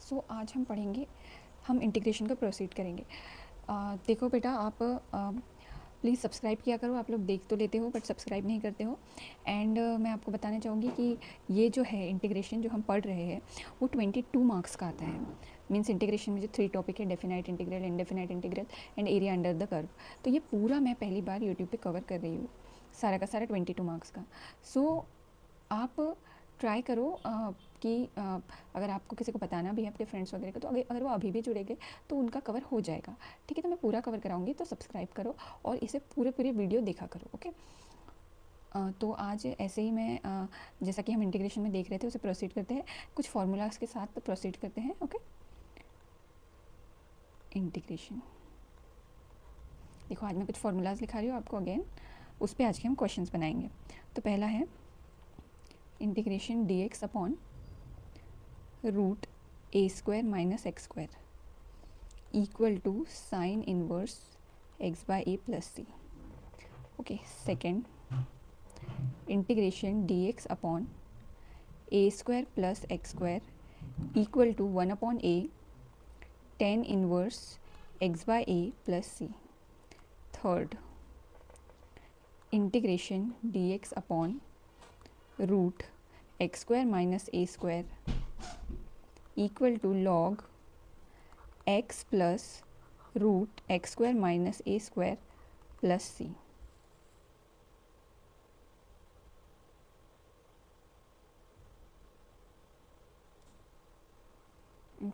सो आज हम पढ़ेंगे, हम इंटीग्रेशन का प्रोसीड करेंगे। देखो बेटा, आप प्लीज़ सब्सक्राइब किया करो। आप लोग देख तो लेते हो बट सब्सक्राइब नहीं करते हो। एंड मैं आपको बताना चाहूँगी कि ये जो है इंटीग्रेशन जो हम पढ़ रहे हैं वो 22 मार्क्स का आता है। मीन्स इंटीग्रेशन में जो 3 टॉपिक है, definite integral, indefinite integral and area under the curve. तो ये पूरा मैं पहली बार यूट्यूब पे कवर कर रही हूँ, सारा का सारा 22 मार्क्स का। सो आप ट्राई करो कि अगर आपको किसी को बताना भी है अपने फ्रेंड्स वगैरह को, तो अगर वो अभी भी जुड़ेंगे तो उनका कवर हो जाएगा। ठीक है, तो मैं पूरा कवर कराऊंगी, तो सब्सक्राइब करो और इसे पूरे वीडियो देखा करो। ओके, तो आज ऐसे ही मैं जैसा कि हम इंटीग्रेशन में देख रहे थे उसे प्रोसीड करते हैं, कुछ फार्मूलाज के साथ प्रोसीड करते हैं। ओके, इंटीग्रेशन देखो, आज मैं कुछ फार्मूलाज लिखा रही हूँ आपको अगेन, उस पर आज के हम क्वेश्चंस बनाएंगे। तो पहला है integration d x upon root a square minus x square equal to sine inverse x by a plus C. Okay, second integration d x upon a square plus x square equal to 1 upon A tan inverse x by a plus c. Third integration d x upon root x square minus A square equal to log x plus root x square minus A square plus C.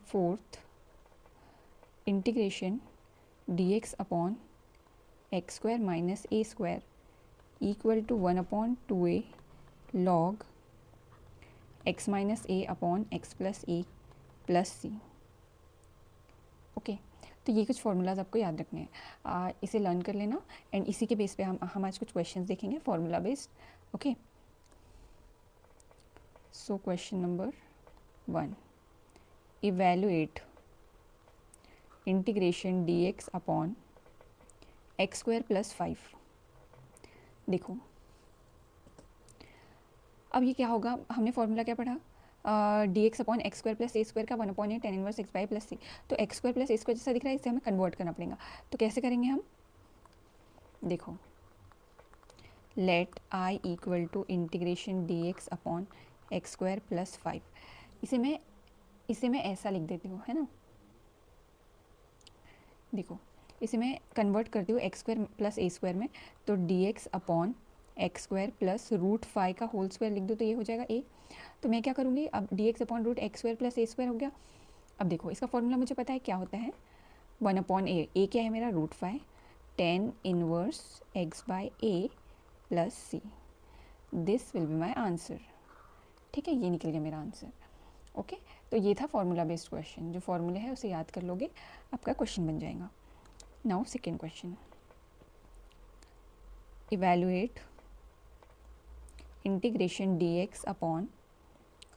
Fourth integration d x upon x square minus A square equal to 1 upon 2a log x minus a upon x plus a plus C. Okay, तो ये कुछ formulas आपको याद रखने हैं, इसे learn कर लेना एंड इसी के बेस पे हम आज कुछ क्वेश्चंस देखेंगे formula based. Okay, so question number 1, evaluate integration d x upon x square plus 5। देखो अब ये क्या होगा, हमने फार्मूला क्या पढ़ा, D x upon x square plus ए स्क्वायर का 1 upon A tan inverse X by plus C. तो एक्स स्क्वायर प्लस ए स्क्वायर जैसा दिख रहा है, इसे हमें कन्वर्ट करना पड़ेगा। तो कैसे करेंगे हम, देखो let I equal to integration d x upon x square plus 5। इसे मैं ऐसा लिख देती हूँ, है ना। देखो इसे मैं कन्वर्ट करती हूँ एक्स स्क्वायर प्लस ए स्क्वायर में, तो d x upon x square plus root 5 का होल स्क्वायर लिख दो तो ये हो जाएगा ए। तो मैं क्या करूँगी, अब D x upon root x square plus ए स्क्वायर हो गया। अब देखो इसका फॉर्मूला मुझे पता है क्या होता है, 1 अपॉन ए क्या है मेरा, root 5 tan inverse x by a plus c. This will be my answer. ठीक है, ये निकल गया मेरा आंसर। ओके, तो ये था फॉर्मूला बेस्ड क्वेश्चन। जो फॉर्मूले है उसे याद कर लोगे, आपका क्वेश्चन बन जाएगा। Now second question, evaluate integration d x upon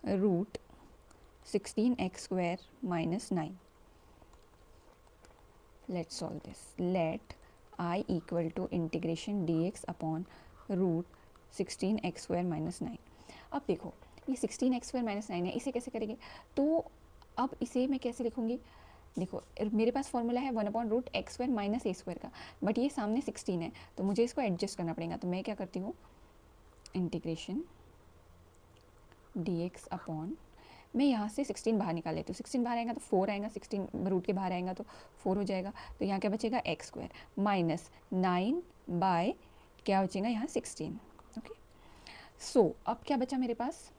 root 16x square minus 9. Let's solve this. Let I equal to integration dx upon root 16x square minus 9. अब देखो ये 16x square minus 9 है, इसे कैसे करेंगे, तो अब इसे मैं कैसे लिखूँगी, देखो मेरे पास फॉर्मूला है 1 upon root x square minus ए स्क्वायर का, बट ये सामने 16 है तो मुझे इसको एडजस्ट करना पड़ेगा। तो मैं क्या करती हूँ, इंटीग्रेशन डी एक्स अपॉन, मैं यहाँ से 16 बाहर निकाल लेती हूँ, 16 बाहर आएगा तो 4 आएगा, 16 रूट के बाहर आएगा तो 4 हो जाएगा। तो यहाँ क्या बचेगा, एक्स स्क्वायर माइनस 9 बाय क्या बचेगा यहाँ 16। ओके, सो अब क्या बचा मेरे पास,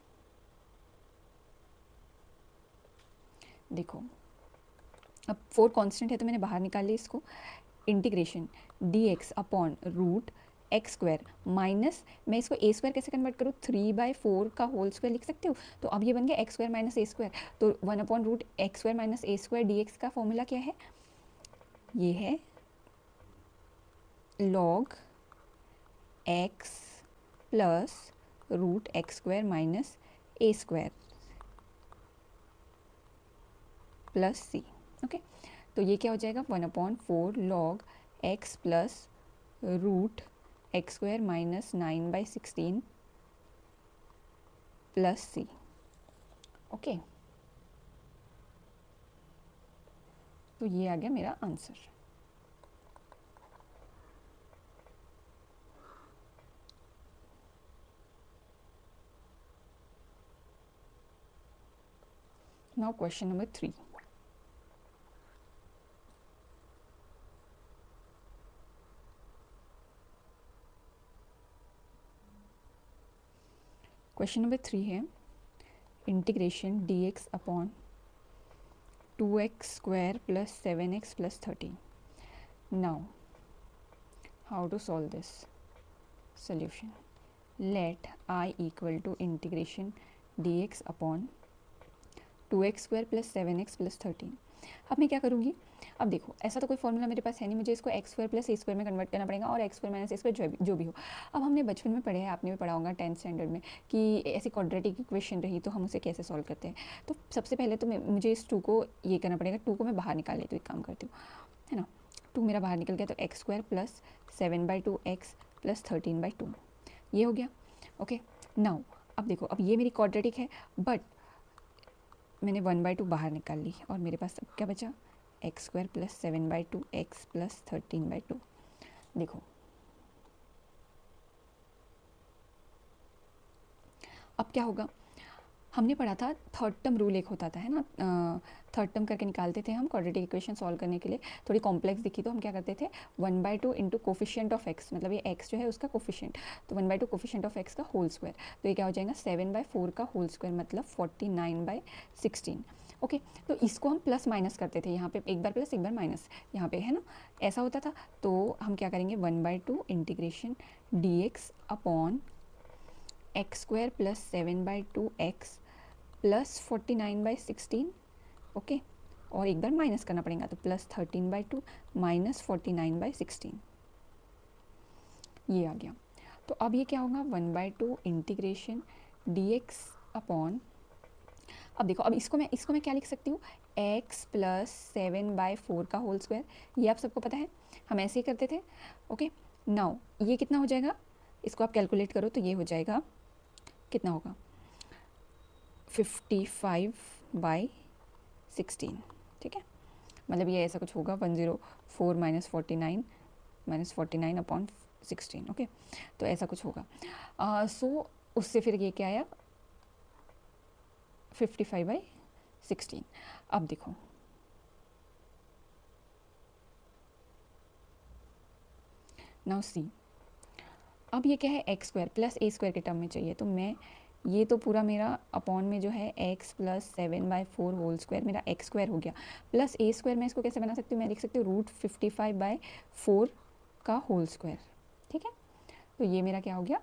देखो अब 4 कांस्टेंट है तो मैंने बाहर निकाल लिया इसको। Integration d x upon root x square minus, मैं इसको ए स्क्वायर कैसे कन्वर्ट करूँ, 3/4 का होल स्क्वायर लिख सकते हो। तो अब ये बन गया एक्स स्क्वायर माइनस ए स्क्वायर, तो 1 upon root x square minus ए स्क्वायर डी एक्स का फॉर्मूला क्या है, ये है log X plus root x square minus ए स्क्वायर प्लस सी। ओके, तो ये क्या हो जाएगा, 1/4 log X plus root x square minus 9/16 plus सी। ओके, तो ये आ गया मेरा answer. Now question number 3। Question number 3 है integration dx upon 2x square plus 7x plus 13. Now, how to solve this? Solution. Let I equal to integration dx upon 2x square plus 7x plus 13. अब मैं क्या करूँगी? अब देखो, ऐसा तो कोई फॉर्मूला मेरे पास है नहीं, मुझे इसको एक्स स्क्वायर प्लस ए स्क्वायर में कन्वर्ट करना पड़ेगा और एक्स स्क्वायर माइनस ए स्क्वायर जो भी हो। अब हमने बचपन में पढ़े हैं, आपने भी पढ़ा होगा 10th स्टैंडर्ड में, कि ऐसी क्वाड्रेटिक इक्वेशन रही तो हम उसे कैसे सॉल्व करते हैं। तो सबसे पहले तो मुझे इस 2 को ये करना पड़ेगा, 2 को मैं बाहर निकाल लेती हूँ, एक काम करती हूँ, है ना। 2 मेरा बाहर निकल गया, तो X square plus 7/2 x plus 13/2 ये हो गया। ओके, नाउ अब देखो, अब ये मेरी क्वाड्रेटिक है, बट मैंने 1/2 बाहर निकाल ली और मेरे पास अब क्या बचा, x square plus 7/2 x plus 13/2। देखो अब क्या होगा, हमने पढ़ा था थर्ड टर्म रूल एक होता था, है ना, थर्ड टर्म करके निकालते थे हम क्वाड्रेटिक इक्वेशन सॉल्व करने के लिए। थोड़ी कॉम्प्लेक्स दिखी तो हम क्या करते थे, 1/2 इंटू कोफिशिएंट ऑफ एक्स, मतलब ये एक्स जो है उसका कोफिशिएंट, तो 1/2 कोफिशिएंट ऑफ एक्स का होल स्क्वायर, तो ये क्या हो जाएगा 7/4 का होल स्क्वायर, मतलब 49/16। ओके, तो इसको हम प्लस माइनस करते थे, यहाँ पे एक बार प्लस एक बार माइनस, यहाँ पे है ना, ऐसा होता था। तो हम क्या करेंगे, 1/2 integration dx upon x square plus 7/2 x plus 49/16। Okay, और एक बार माइनस करना पड़ेगा, तो प्लस 13/2 माइनस 49/16 ये आ गया। तो अब ये क्या होगा, 1/2 इंटीग्रेशन dx अपॉन, अब देखो, अब इसको मैं क्या लिख सकती हूँ, x प्लस 7/4 का होल स्क्वायर, ये आप सबको पता है, हम ऐसे ही करते थे। ओके, नाउ ये कितना हो जाएगा, इसको आप कैलकुलेट करो तो ये हो जाएगा, कितना होगा, 55/16, ठीक है, मतलब ये ऐसा कुछ होगा, 104 माइनस 49 अपॉन 16। ओके, तो ऐसा कुछ होगा। सो उससे फिर ये क्या आया, 55/16। अब देखो, नाउ सी, अब ये क्या है, एक्स स्क्वायर प्लस ए स्क्वायर के टर्म में चाहिए, तो मैं ये तो पूरा मेरा अपॉन में जो है x प्लस 7/4 होल स्क्वायर मेरा एक्स स्क्वायर हो गया, प्लस ए स्क्वायर मैं इसको कैसे बना सकती हूँ, मैं लिख सकती हूँ √55/4 का होल स्क्वायर, ठीक है। तो ये मेरा क्या हो गया,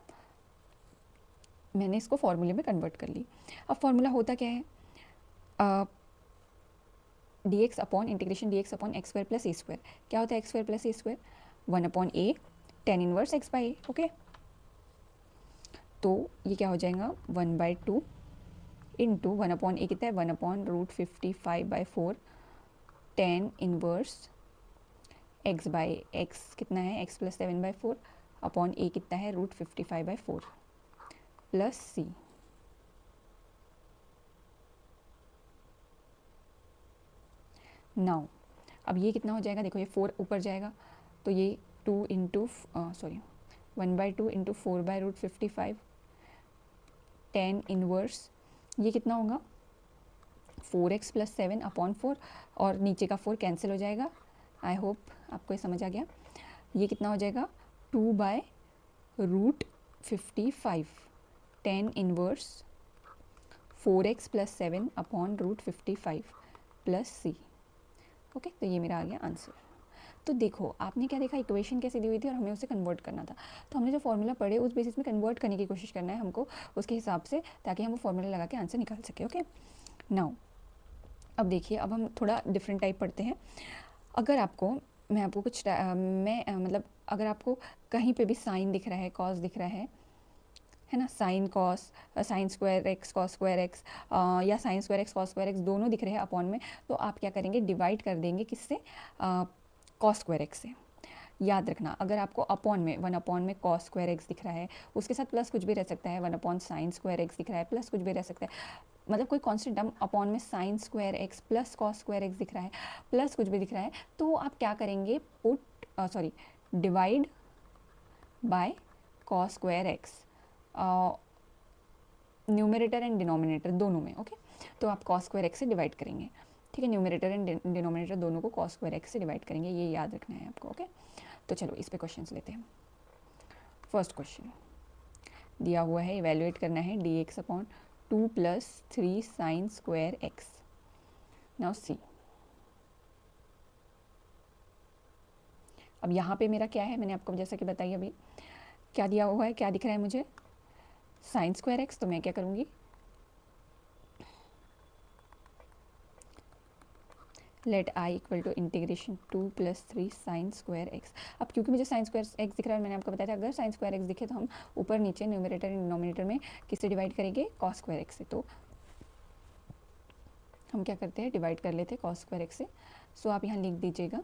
मैंने इसको फॉर्मूले में कन्वर्ट कर ली। अब फॉर्मूला होता क्या है, dx upon integration dx upon x square plus ए स्क्वायर, क्या होता है X square plus A square, 1/a tan inverse x by A. Okay, तो ये क्या हो जाएगा, 1/2 इंटू 1/a कितना है, 1/√55/4 tan inverse x by x कितना है, x प्लस 7/4 अपॉन a कितना है, √55/4 प्लस c। नाउ अब ये कितना हो जाएगा, देखो ये 4 ऊपर जाएगा, तो ये 2 इंटू 1/2 इंटू 4/√55 tan इनवर्स, ये कितना होगा, 4x प्लस 7 अपॉन 4, और नीचे का 4 कैंसिल हो जाएगा। आई होप आपको ये समझ आ गया। ये कितना हो जाएगा, 2/√55 tan inverse 4x plus 7 upon √55 plus c। Okay, तो ये मेरा आ गया आंसर। तो देखो, आपने क्या देखा, इक्वेशन कैसे दी हुई थी और हमें उसे कन्वर्ट करना था, तो हमने जो फॉर्मूला पढ़े उस बेसिस में कन्वर्ट करने की कोशिश करना है हमको उसके हिसाब से, ताकि हम वो फॉर्मूला लगा के आंसर निकाल सके। ओके, नाउ अब देखिए, अब हम थोड़ा डिफरेंट टाइप पढ़ते हैं। अगर आपको, मैं आपको कुछ मतलब अगर आपको कहीं पे भी साइन दिख रहा है, कॉस दिख रहा है ना, sine cos, sine square X cos square X, या sine square X cos square X दोनों दिख रहे हैं अपॉन में, तो आप क्या करेंगे, डिवाइड कर देंगे किससे, कॉस स्क्वायर एक्स से। याद रखना, अगर आपको अपॉन में 1 में कॉस स्क्वायर एक्स दिख रहा है, उसके साथ प्लस कुछ भी रह सकता है, 1 साइन स्क्वायर एक्स दिख रहा है, प्लस कुछ भी रह सकता है, मतलब कोई कांस्टेंट टर्म अपॉन में sign square x plus cos square x दिख रहा है, प्लस कुछ भी दिख रहा है, तो आप क्या करेंगे, divide by cos square x, numerator and denominator दोनों में। ओके, तो आप कॉस स्क्वायर एक्स से डिवाइड करेंगे, ठीक है, न्यूमरेटर एंड डिनोमिनेटर दोनों को कॉस स्क्वायर एक्स से डिवाइड करेंगे, ये याद रखना है आपको। ओके, तो चलो इस पे क्वेश्चंस लेते हैं। फर्स्ट क्वेश्चन दिया हुआ है, इवेल्युएट करना है D x upon 2 + 3 sine square x. Now see, अब यहाँ पे मेरा क्या है, मैंने आपको जैसा कि बताइए अभी क्या दिया हुआ है, क्या दिख रहा है मुझे, साइन स्क्वायर एक्स। तो मैं क्या करूँगी, let I equal to integration 2 + 3 sine square x. अब क्योंकि मुझे साइन स्क्वायर एक्स दिख रहा है, मैंने आपको बताया था अगर साइन स्क्वायर एक्स दिखे तो हम ऊपर नीचे न्यूमरेटर एंड डिनोमिनेटर में किससे डिवाइड करेंगे, कॉस स्क्वायर एक्स से। तो हम क्या करते हैं, डिवाइड कर लेते हैं कॉस स्क्वायर एक्स से। सो आप यहाँ लिख दीजिएगा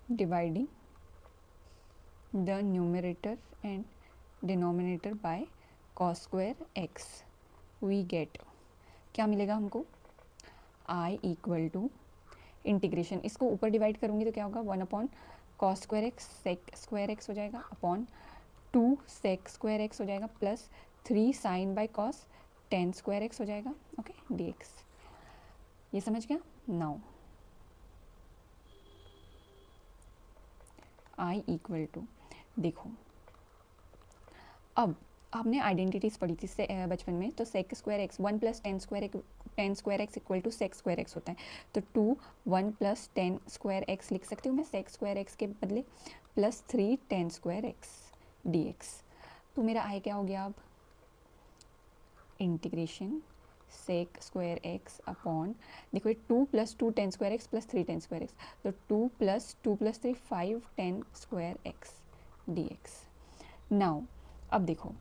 dividing the numerator and denominator by cos square x, we get, क्या मिलेगा हमको, आई इक्वल टू इंटीग्रेशन, इसको ऊपर डिवाइड करूँगी तो क्या होगा, 1 upon cos square x sec square x हो जाएगा, अपॉन 2 सेक स्क्वायर एक्स हो जाएगा, plus 3 sine by cos tan square x हो जाएगा। ओके, डी एक्स, ये समझ गया। नाउ आई इक्वल टू, देखो अब आपने आइडेंटिटीज़ पढ़ी थी बचपन में, तो sec square x 1 + 10 square x equal to sec square x होता है। तो 2 1 + 10 स्क्वायर एक्स लिख सकती हूँ मैं सेक स्क्वायर एक्स के बदले, plus 3 10 square x d x. तो मेरा आई क्या हो गया, अब integration sec square x upon, देखो ये 2 + 2 10 square x plus 3 10 square x, तो 2 + 2 + 3 5 10 square x d x. Now अब देखो,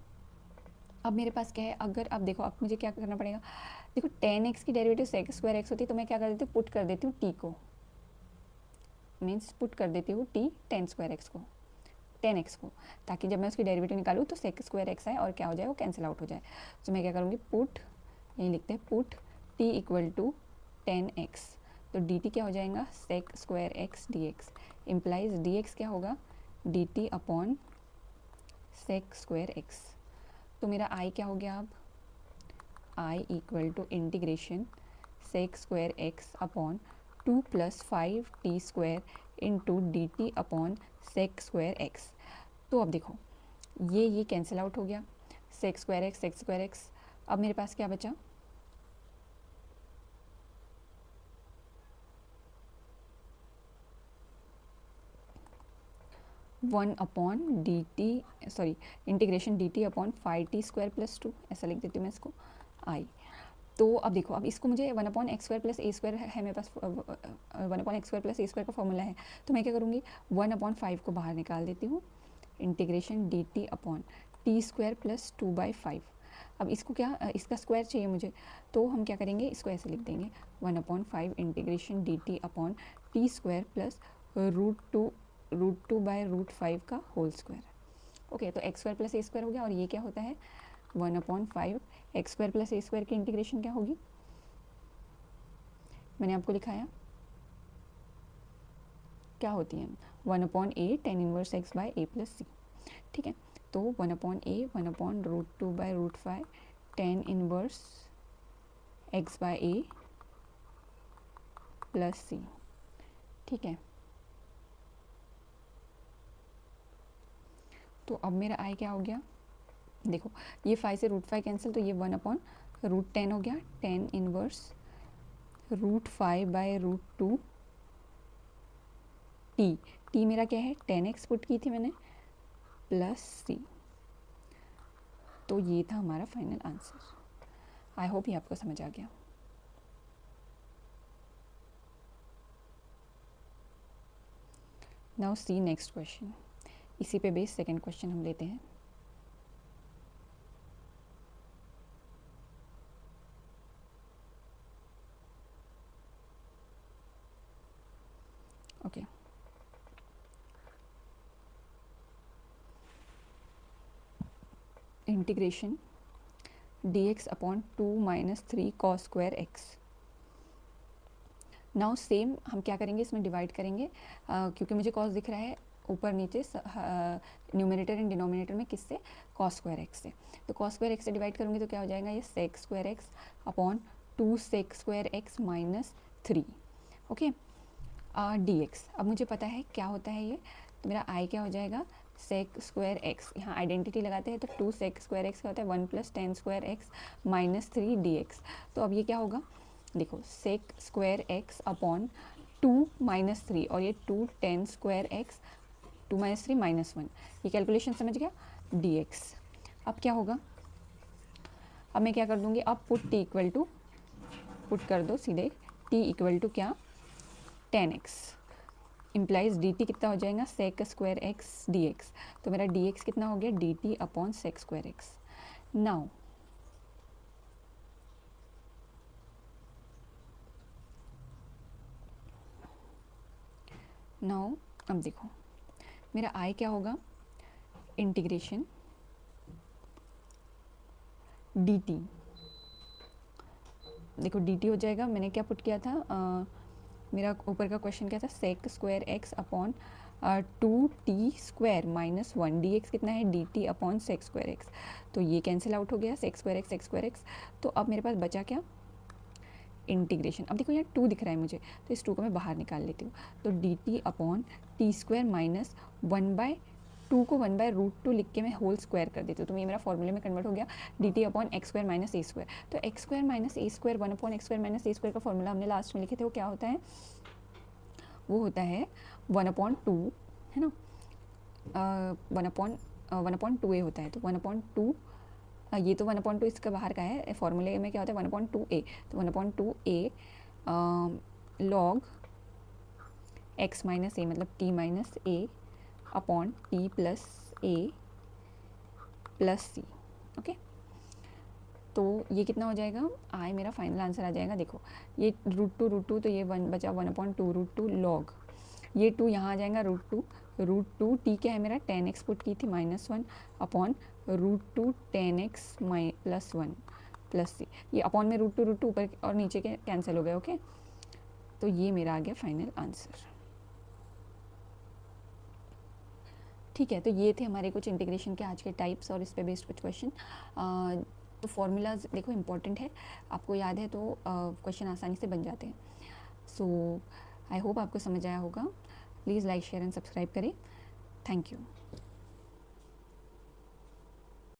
अब मेरे पास क्या है, अगर अब देखो अब मुझे क्या करना पड़ेगा, देखो 10x की डेरिवेटिव सेक स्क्वायर एक्स होती है, तो मैं क्या कर देती हूँ, पुट कर देती हूँ t को, मीन्स पुट कर देती हूँ t 10 स्क्वायर एक्स को 10x को, ताकि जब मैं उसकी डेरिवेटिव निकालूँ तो सेक स्क्वायर एक्स आए और क्या हो जाए, वो कैंसिल आउट हो जाए। तो मैं क्या करूँगी, पुट, यही लिखते हैं put t equal to 10x, तो dt क्या हो जाएगा, sec square x d x, implies dx क्या होगा, dt upon sec square x. तो मेरा i क्या हो गया, अब i equal to integration sec square x upon 2 + 5t square into d T upon sec square x. तो अब देखो ये कैंसिल आउट हो गया, सेक स्क्वायर एक्स। अब मेरे पास क्या बचा, one upon D T, sorry integration d T upon 5t square plus 2, ऐसा लिख देती हूँ मैं इसको आई। तो अब देखो, अब इसको मुझे 1 अपॉन एक्स स्क्वायर प्लस ए स्क्वायर है मेरे पास, 1 अपॉन एक्स स्क्वायर प्लस ए स्क्वायर का फॉर्मूला है, तो मैं क्या करूँगी, 1 अपॉन 5 को बाहर निकाल देती हूँ, integration d T upon T square plus 2/5। अब इसको क्या, इसका स्क्वायर चाहिए मुझे, तो हम क्या करेंगे, इसको ऐसे लिख देंगे 1 upon 5 integration d T upon T square plus √2/√5 का होल स्क्वायर। ओके, तो एक्स स्क्वायर प्लस ए स्क्वायर हो गया, और ये क्या होता है, 1 अपॉन 5 एक्स स्क्वायर प्लस ए स्क्वायर की इंटीग्रेशन क्या होगी, मैंने आपको लिखाया क्या होती है, 1 upon A 10 inverse x by a plus सी। ठीक है, तो 1 upon A 1 upon √2/√5 10 inverse x by a plus सी। ठीक है, तो अब मेरा आई क्या हो गया, देखो ये 5 से √5 कैंसिल, तो ये 1 अपॉन √10 हो गया, 10 इनवर्स √5/√2 टी मेरा क्या है, 10x पुट की थी मैंने, प्लस सी। तो ये था हमारा फाइनल आंसर। आई होप ये आपको समझ आ गया। नाउ सी नेक्स्ट क्वेश्चन, इसी पे बेस सेकंड क्वेश्चन हम लेते हैं। Okay, integration dx upon 2 minus 3 cos square x. Now same हम क्या करेंगे, इसमें डिवाइड करेंगे क्योंकि मुझे कॉस दिख रहा है ऊपर नीचे न्यूमरेटर एंड डिनोमिनेटर में किससे, कॉस स्क्वायर एक्स से। तो कॉस स्क्वायर एक्स से डिवाइड करूँगी तो क्या हो जाएगा, ये sec square x upon 2 sec square x minus 3। Okay, d x. अब मुझे पता है क्या होता है ये, तो मेरा आई क्या हो जाएगा, सेक स्क्वायर एक्स। यहाँ आइडेंटिटी लगाते हैं तो 2 सेक स्क्वायर एक्स क्या होता है 1 plus 10 square x minus 3 d x. तो अब ये क्या होगा, देखो sec square x upon 2 minus 3 और ये 2 10 स्क्वायर एक्स 2 माइनस 3 माइनस 1, ये कैलकुलेशन समझ गया, डी एक्स। अब क्या होगा, अब मैं क्या कर दूँगी, अब put t equal to, put कर दो सीधे टी इक्वल टू क्या, 10x इम्प्लाइज डी टी कितना हो जाएगा, sec square x d x. तो मेरा डी एक्स कितना हो गया, D T upon sec square x. Now अब देखो मेरा आई क्या होगा, इंटीग्रेशन डी टी, देखो डी टी हो जाएगा, मैंने क्या पुट किया था, मेरा ऊपर का क्वेश्चन क्या था, sec square x upon 2 t square minus 1, d x कितना है, d T upon sec square x. तो ये कैंसिल आउट हो गया, sec square x, sec square x. तो अब मेरे पास बचा क्या, इंटीग्रेशन। अब देखो यहाँ 2 दिख रहा है मुझे, तो इस 2 को मैं बाहर निकाल लेती हूँ। तो D T upon T square minus 1/2 को 1/√2 लिख के मैं होल स्क्वायर कर देती हूँ। तो ये मेरा फॉर्मूले में कन्वर्ट हो गया, D T upon x square minus ए स्क्वायर। तो एक्स स्क्वायर माइनस ए square 1 upon x square minus ए स्क्वायर का फॉर्मूला हमने लास्ट में लिखे थे, वो क्या होता है, वो होता है 1/2, है ना, 1/2 ए होता है। तो 1/2, ये तो 1/2 इसका बाहर का है, फॉर्मूले में क्या होता है 1/2 ए। तो 1/2 ए लॉग एक्स माइनस ए मतलब T minus a upon T plus a plus C. Okay, तो ये कितना हो जाएगा, आई मेरा फाइनल आंसर आ जाएगा। देखो ये √2 तो ये 1 बचा 1/2 √2 लॉग, ये 2 यहाँ आ जाएगा √2 टी क्या है मेरा 10x पुट की थी -1 अपॉन √2 10x प्लस 1 प्लस सी। ये अपॉन में √2 ऊपर और नीचे के कैंसिल हो गए। ओके, तो ये मेरा आ गया फाइनल आंसर। ठीक है, तो ये थे हमारे कुछ इंटीग्रेशन के आज के टाइप्स और इस पे बेस्ड कुछ क्वेश्चन। तो फॉर्मूलाज देखो इंपॉर्टेंट है, आपको याद है तो क्वेश्चन आसानी से बन जाते हैं। सो आई होप आपको समझ आया होगा। Please like share and subscribe करें। Thank you.